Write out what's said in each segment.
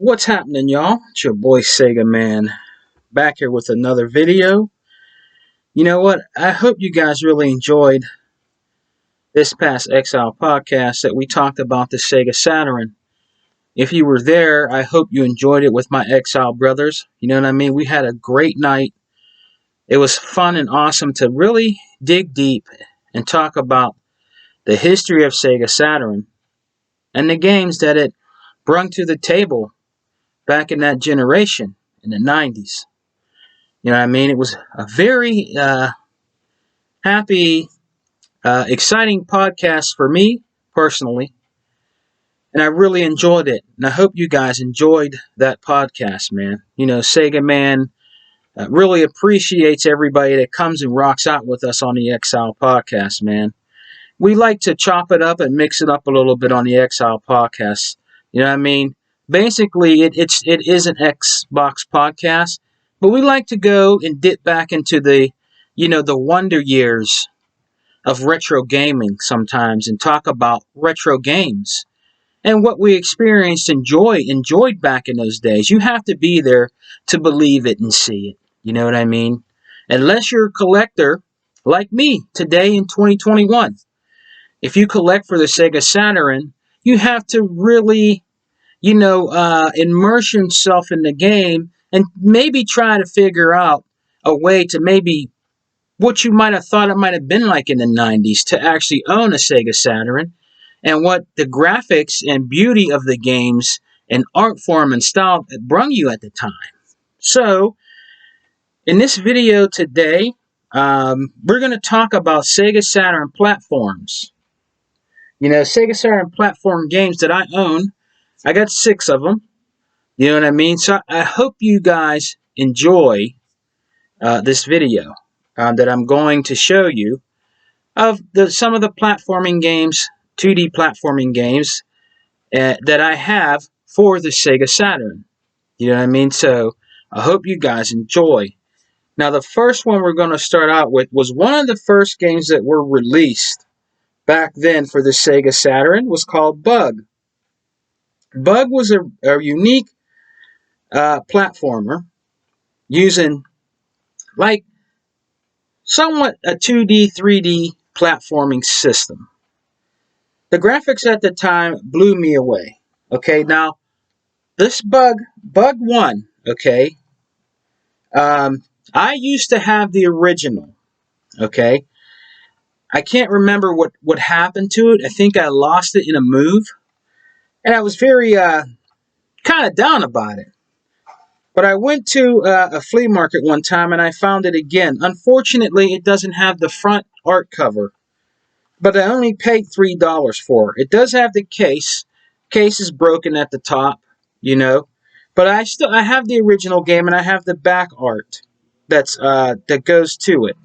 What's happening, y'all? It's your boy Sega Man back here with another video. You know what? I hope you guys really enjoyed this past Exile podcast that we talked about the Sega Saturn. If you were there, I hope you enjoyed it with my Exile brothers. You know what I mean? We had a great night. It was fun and awesome to really dig deep and talk about the history of Sega Saturn and the games that it brought to the table back in that generation in the 90s. You know what I mean? It was a very happy, exciting podcast for me personally, and I really enjoyed it. And I hope you guys enjoyed that podcast, man. You know, Sega Man really appreciates everybody that comes and rocks out with us on the Exile podcast, man. We like to chop it up and mix it up a little bit on the Exile podcast. You know what I mean? Basically, it is an Xbox podcast, but we like to go and dip back into the wonder years of retro gaming sometimes and talk about retro games and what we experienced enjoyed back in those days. You have to be there to believe it and see it. You know what I mean? Unless you're a collector like me today in 2021. If you collect for the Sega Saturn, you have to really, immerse yourself in the game and maybe try to figure out a way to maybe what you might have thought it might have been like in the 90s to actually own a Sega Saturn and what the graphics and beauty of the games and art form and style brung you at the time. So, in this video today, we're going to talk about Sega Saturn platforms. You know, Sega Saturn platform games that I own. I got 6 of them. You know what I mean? So I hope you guys enjoy this video that I'm going to show you of some of the platforming games, 2D platforming games that I have for the Sega Saturn. You know what I mean? So I hope you guys enjoy. Now the first one we're going to start out with was one of the first games that were released back then for the Sega Saturn was called Bug. Bug was a unique platformer using like somewhat a 2D, 3D platforming system. The graphics at the time blew me away. Okay, now this Bug 1, okay, I used to have the original, okay. I can't remember what happened to it. I think I lost it in a move, and I was very kind of down about it. But I went to a flea market one time and I found it again. Unfortunately, it doesn't have the front art cover, but I only paid $3 for it. It does have the case. Case is broken at the top, you know, but I have the original game and I have the back art that goes to it.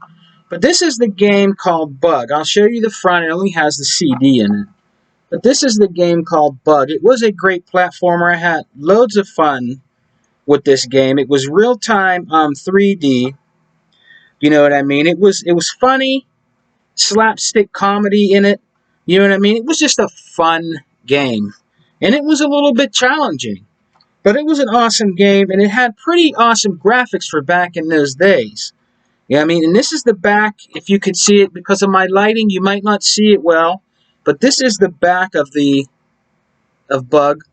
But this is the game called Bug. I'll show you the front. It only has the CD in it. But this is the game called Bug. It was a great platformer. I had loads of fun with this game. It was real-time 3D. You know what I mean? It was funny, slapstick comedy in it. You know what I mean? It was just a fun game. And it was a little bit challenging. But it was an awesome game, and it had pretty awesome graphics for back in those days. Yeah, I mean, and this is the back. If you could see it, because of my lighting, you might not see it well. But this is the back of Bug.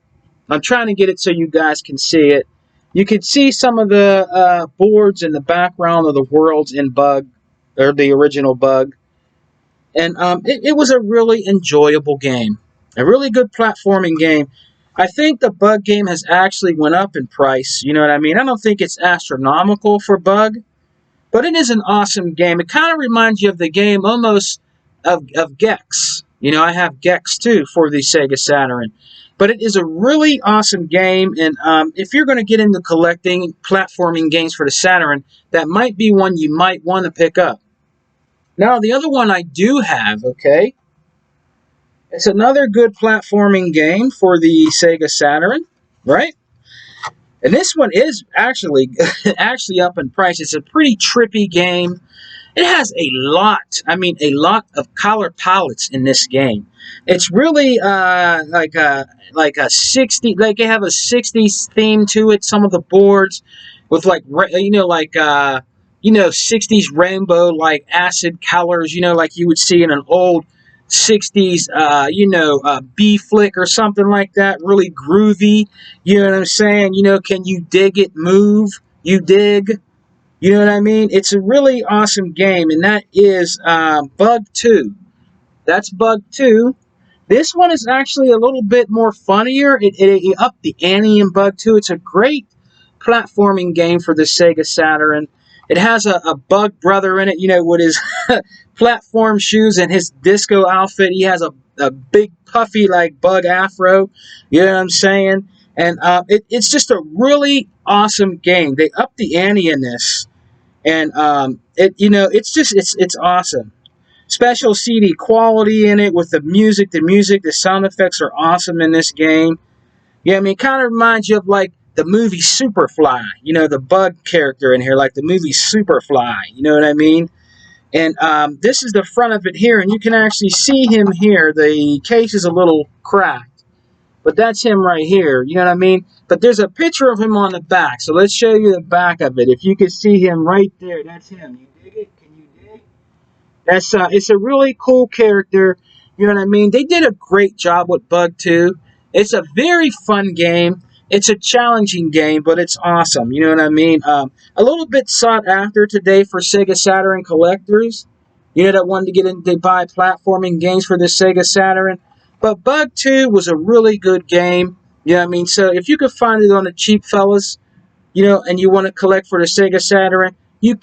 I'm trying to get it so you guys can see it. You can see some of the boards in the background of the worlds in Bug, or the original Bug. And it was a really enjoyable game. A really good platforming game. I think the Bug game has actually went up in price. You know what I mean? I don't think it's astronomical for Bug. But it is an awesome game. It kind of reminds you of the game almost of Gex. You know, I have Gex too for the Sega Saturn. But it is a really awesome game. And if you're going to get into collecting platforming games for the Saturn, that might be one you might want to pick up. Now, the other one I do have, okay, it's another good platforming game for the Sega Saturn, right? And this one is actually up in price. It's a pretty trippy game. It has a lot, I mean, a lot of color palettes in this game. It's really like a 60, like they have a 60s theme to it. Some of the boards with like, 60s rainbow, like acid colors, like you would see in an old 60s, B flick or something like that. Really groovy. You know what I'm saying? Can you dig it? Move. You dig. You know what I mean? It's a really awesome game, and that is Bug 2. That's Bug 2. This one is actually a little bit more funnier. It upped the ante in Bug 2. It's a great platforming game for the Sega Saturn. It has a bug brother in it, with his platform shoes and his disco outfit. He has a big puffy like bug afro. You know what I'm saying? And it's just a really awesome game. They upped the ante in this. And it's awesome. Special CD quality in it with the music. The sound effects are awesome in this game. Yeah, I mean, it kind of reminds you of like the movie Superfly. The bug character in here, like the movie Superfly. You know what I mean? And this is the front of it here, and you can actually see him here. The case is a little cracked. But that's him right here, you know what I mean? But there's a picture of him on the back, so let's show you the back of it. If you can see him right there, that's him. You dig it? Can you dig? It's a really cool character, you know what I mean? They did a great job with Bug 2. It's a very fun game. It's a challenging game, but it's awesome, you know what I mean? A little bit sought after today for Sega Saturn collectors, that wanted to get in, they buy platforming games for the Sega Saturn. But Bug 2 was a really good game. You know what I mean? So if you could find it on the cheap, fellas, and you want to collect for the Sega Saturn, you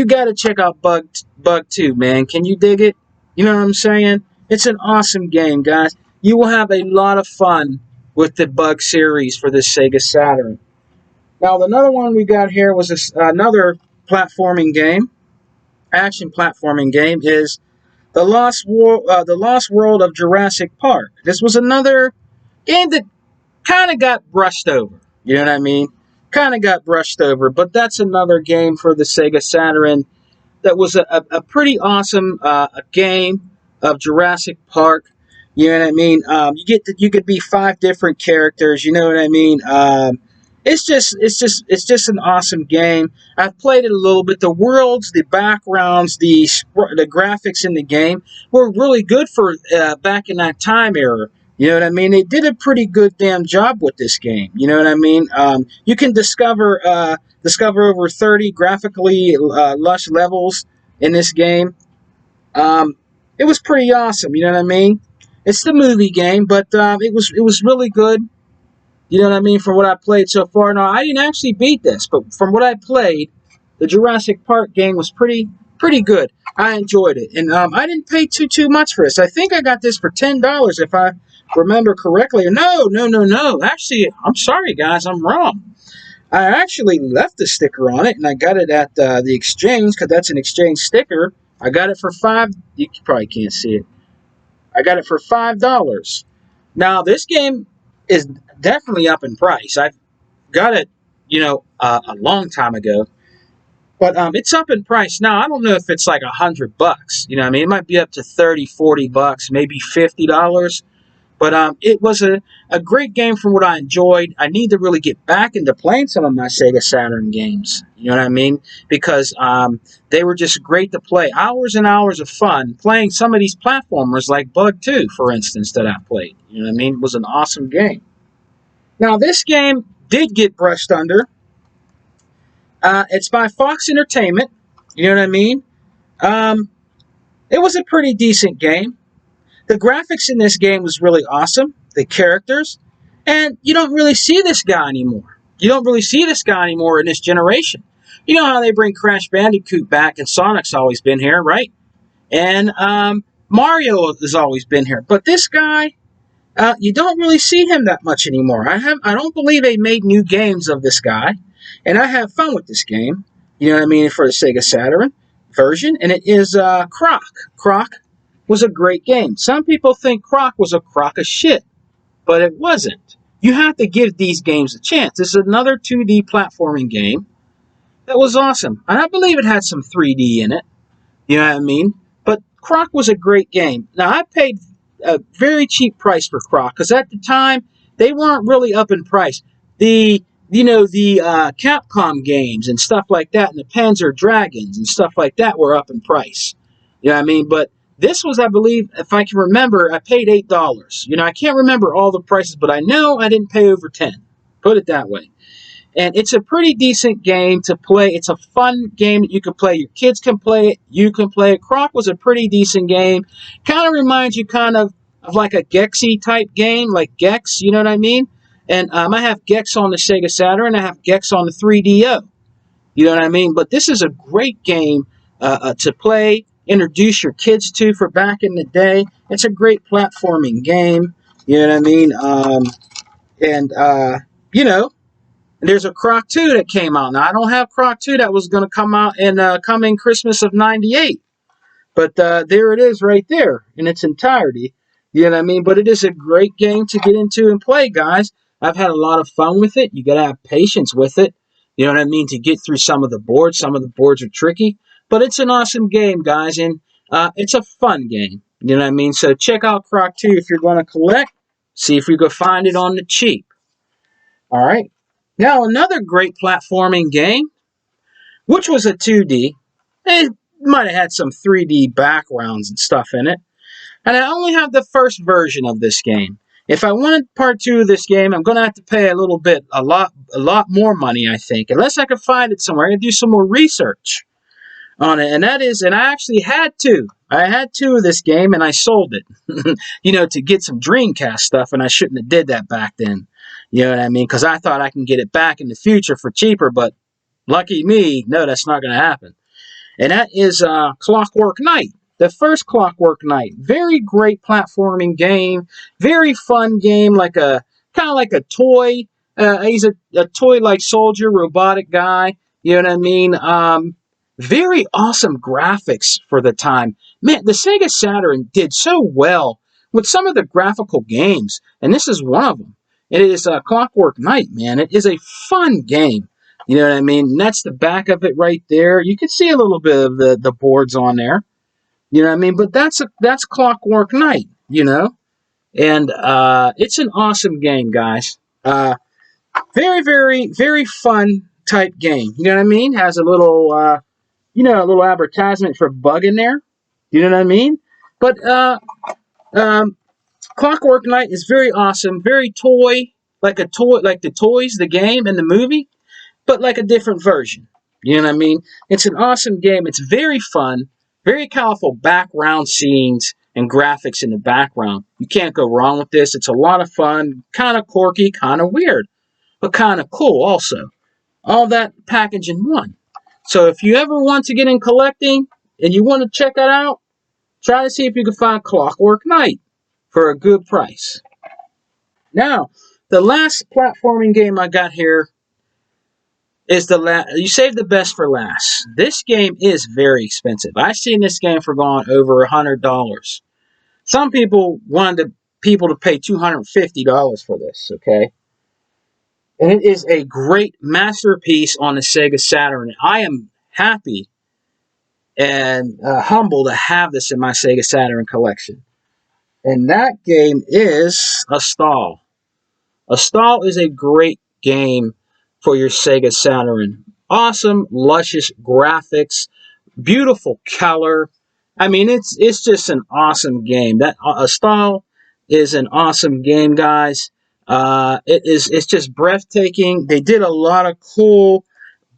got to check out Bug 2, man. Can you dig it? You know what I'm saying? It's an awesome game, guys. You will have a lot of fun with the Bug series for the Sega Saturn. Now, another one we got here was another platforming game, action platforming game, is the Lost World of Jurassic Park. This was another game that kind of got brushed over. You know what I mean? Kind of got brushed over, but that's another game for the Sega Saturn that was a pretty awesome game of Jurassic Park. You know what I mean? You could be 5 different characters. You know what I mean? It's just an awesome game. I've played it a little bit. The worlds, the backgrounds, the graphics in the game were really good for back in that time era. You know what I mean? They did a pretty good damn job with this game. You know what I mean? You can discover over 30 graphically lush levels in this game. It was pretty awesome. You know what I mean? It's the movie game, but it was really good. You know what I mean? From what I played so far. Now, I didn't actually beat this, but from what I played, the Jurassic Park game was pretty good. I enjoyed it. And I didn't pay too much for this. I think I got this for $10 if I remember correctly. No. Actually, I'm sorry, guys. I'm wrong. I actually left the sticker on it, and I got it at the exchange, because that's an exchange sticker. I got it for $5. You probably can't see it. I got it for $5. Now, this game is definitely up in price. I got it, a long time ago, but it's up in price now. I don't know if it's like $100. You know what I mean? It might be up to $30-$40, maybe $50. But it was a great game from what I enjoyed. I need to really get back into playing some of my Sega Saturn games. You know what I mean? Because they were just great to play. Hours and hours of fun playing some of these platformers like Bug 2, for instance, that I played. You know what I mean? It was an awesome game. Now, this game did get brushed under. It's by Fox Entertainment. You know what I mean? It was a pretty decent game. The graphics in this game was really awesome. The characters. And you don't really see this guy anymore. You don't really see this guy anymore in this generation. You know how they bring Crash Bandicoot back, and Sonic's always been here, right? And Mario has always been here. But this guy, you don't really see him that much anymore. I don't believe they made new games of this guy. And I have fun with this game. You know what I mean? For the Sega Saturn version. And it is Croc. Croc was a great game. Some people think Croc was a crock of shit. But it wasn't. You have to give these games a chance. This is another 2D platforming game that was awesome. And I believe it had some 3D in it. You know what I mean? But Croc was a great game. Now, I paid a very cheap price for Croc because at the time they weren't really up in price. The the Capcom games and stuff like that, and the Panzer Dragons and stuff like that were up in price. You know what I mean? But this was, I believe, if I can remember, I paid $8. I can't remember all the prices, but I know I didn't pay over 10. Put it that way. And it's a pretty decent game to play. It's a fun game that you can play. Your kids can play it. You can play it. Croc was a pretty decent game. Kind of reminds you of like a Gexy type game, like Gex, you know what I mean? And I have Gex on the Sega Saturn. I have Gex on the 3DO. You know what I mean? But this is a great game to play, introduce your kids to for back in the day. It's a great platforming game. You know what I mean? And, you know, there's a Croc 2 that came out. Now, I don't have Croc 2 that was going to come out in coming Christmas of 98. But there it is right there in its entirety. You know what I mean? But it is a great game to get into and play, guys. I've had a lot of fun with it. You got to have patience with it. You know what I mean? To get through some of the boards. Some of the boards are tricky. But it's an awesome game, guys. And it's a fun game. You know what I mean? So check out Croc 2 if you're going to collect. See if you can find it on the cheap. All right. Now, another great platforming game, which was a 2D. It might have had some 3D backgrounds and stuff in it. And I only have the first version of this game. If I wanted part 2 of this game, I'm going to have to pay a lot more money, I think. Unless I can find it somewhere. I got to do some more research on it. And I actually had 2. I had 2 of this game, and I sold it. To get some Dreamcast stuff, and I shouldn't have did that back then. You know what I mean? Because I thought I can get it back in the future for cheaper, but lucky me, no, that's not going to happen. And that is Clockwork Knight. The first Clockwork Knight. Very great platforming game. Very fun game, kind of like a toy. He's a toy-like soldier, robotic guy. You know what I mean? Very awesome graphics for the time. Man, the Sega Saturn did so well with some of the graphical games, and this is one of them. It is Clockwork Knight, man. It is a fun game. You know what I mean? And that's the back of it right there. You can see a little bit of the boards on there. You know what I mean? But that's Clockwork Knight, And it's an awesome game, guys. Very, very, very fun type game. You know what I mean? Has a little, a little advertisement for bug in there. You know what I mean? But Clockwork Knight is very awesome, very like the toys, the game, and the movie, but like a different version. You know what I mean? It's an awesome game. It's very fun, very colorful background scenes and graphics in the background. You can't go wrong with this. It's a lot of fun, kind of quirky, kind of weird, but kind of cool also. All that packaged in one. So if you ever want to get in collecting and you want to check it out, try to see if you can find Clockwork Knight for a good price. Now, the last platforming game I got here is you save the best for last. This game is very expensive. I've seen this game for going over $100. Some people wanted people to pay $250 for this, okay? And it is a great masterpiece on the Sega Saturn. I am happy and humbled to have this in my Sega Saturn collection. And that game is Astal. Astal is a great game for your Sega Saturn. Awesome, luscious graphics, beautiful color. I mean, it's just an awesome game. That Astal is an awesome game, guys. It's just breathtaking. They did a lot of cool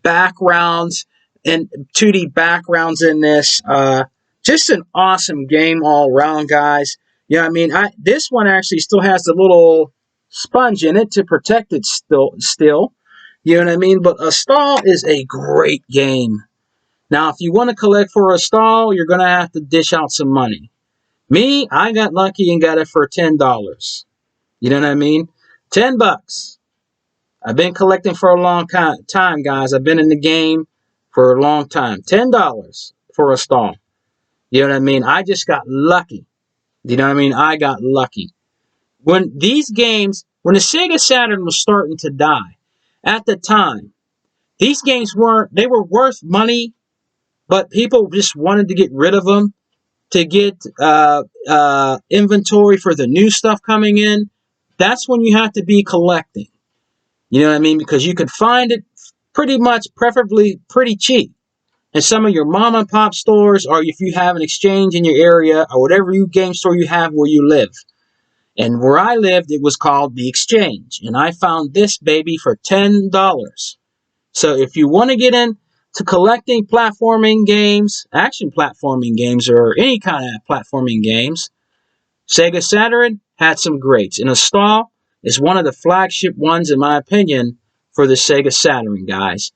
backgrounds and 2D backgrounds in this. Just an awesome game all around, guys. You know what I mean? This one actually still has the little sponge in it to protect it still. You know what I mean? But Astal is a great game. Now, if you want to collect for Astal, you're going to have to dish out some money. Me, I got lucky and got it for $10. You know what I mean? $10. I've been collecting for a long time, guys. I've been in the game for a long time. $10 for Astal. You know what I mean? I just got lucky. You know what I mean? I got lucky. When the Sega Saturn was starting to die, at the time, these games were worth money, but people just wanted to get rid of them to get inventory for the new stuff coming in. That's when you have to be collecting. You know what I mean? Because you could find it pretty much, preferably pretty cheap in some of your mom and pop stores, or if you have an exchange in your area, or whatever game store you have where you live. And where I lived, it was called the Exchange, and I found this baby for $10. So if you want to get into collecting platforming games, action platforming games, or any kind of platforming games, Sega Saturn had some greats. And Install is one of the flagship ones, in my opinion, for the Sega Saturn, guys.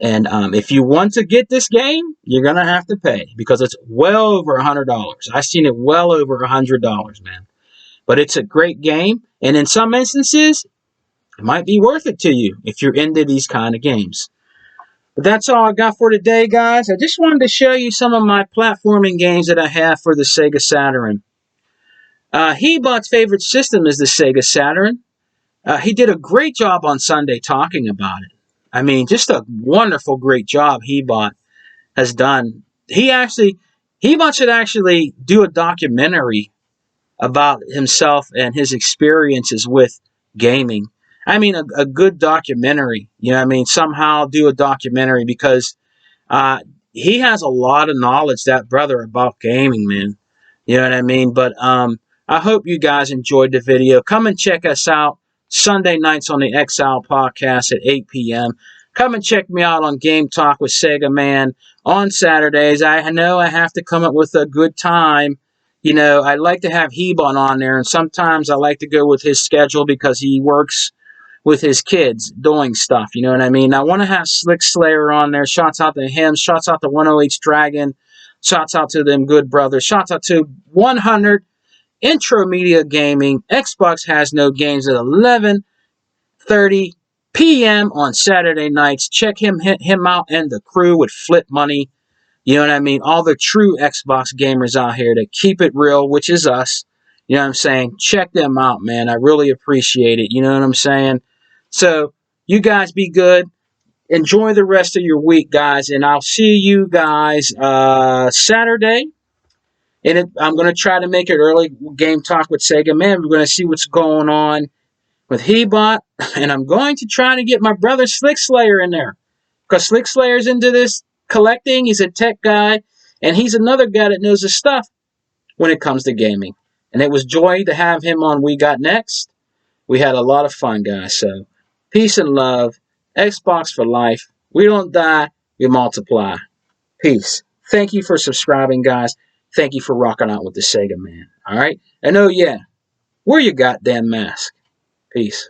And if you want to get this game, you're going to have to pay, because it's well over $100. I've seen it well over $100, man. But it's a great game, and in some instances, it might be worth it to you if you're into these kind of games. But that's all I got for today, guys. I just wanted to show you some of my platforming games that I have for the Sega Saturn. Hebot's favorite system is the Sega Saturn. He did a great job on Sunday talking about it. I mean, just a wonderful, great job Hebot has done. Hebot should actually do a documentary about himself and his experiences with gaming. I mean, a good documentary. You know what I mean? Somehow do a documentary, because he has a lot of knowledge, that brother, about gaming, man. You know what I mean? But I hope you guys enjoyed the video. Come and check us out Sunday nights on the XL podcast at 8 p.m. Come and check me out on Game Talk with Sega Man on Saturdays. I know I have to come up with a good time. You know, I like to have Hebon on there, and sometimes I like to go with his schedule because he works with his kids doing stuff. You know what I mean? I want to have Slick Slayer on there. Shouts out to him. Shouts out to 108 Dragon. Shouts out to them good brothers. Shouts out to 100 Intro Media Gaming. Xbox Has No Games at 11:30 p.m. on Saturday nights. Check him out and the crew with Flip Money. You know what I mean? All the true Xbox gamers out here that keep it real, which is us. You know what I'm saying? Check them out, man. I really appreciate it. You know what I'm saying? So, you guys be good. Enjoy the rest of your week, guys. And I'll see you guys Saturday. And I'm going to try to make it early Game Talk with Sega Man. We're going to see what's going on with Hebot. And I'm going to try to get my brother Slick Slayer in there, because Slick Slayer's into this collecting. He's a tech guy, and he's another guy that knows his stuff when it comes to gaming. And it was joy to have him on We Got Next. We had a lot of fun, guys. So, peace and love. Xbox for life. We don't die, we multiply. Peace. Thank you for subscribing, guys. Thank you for rocking out with the Sega Man. All right? And oh, yeah, wear your goddamn mask. Peace.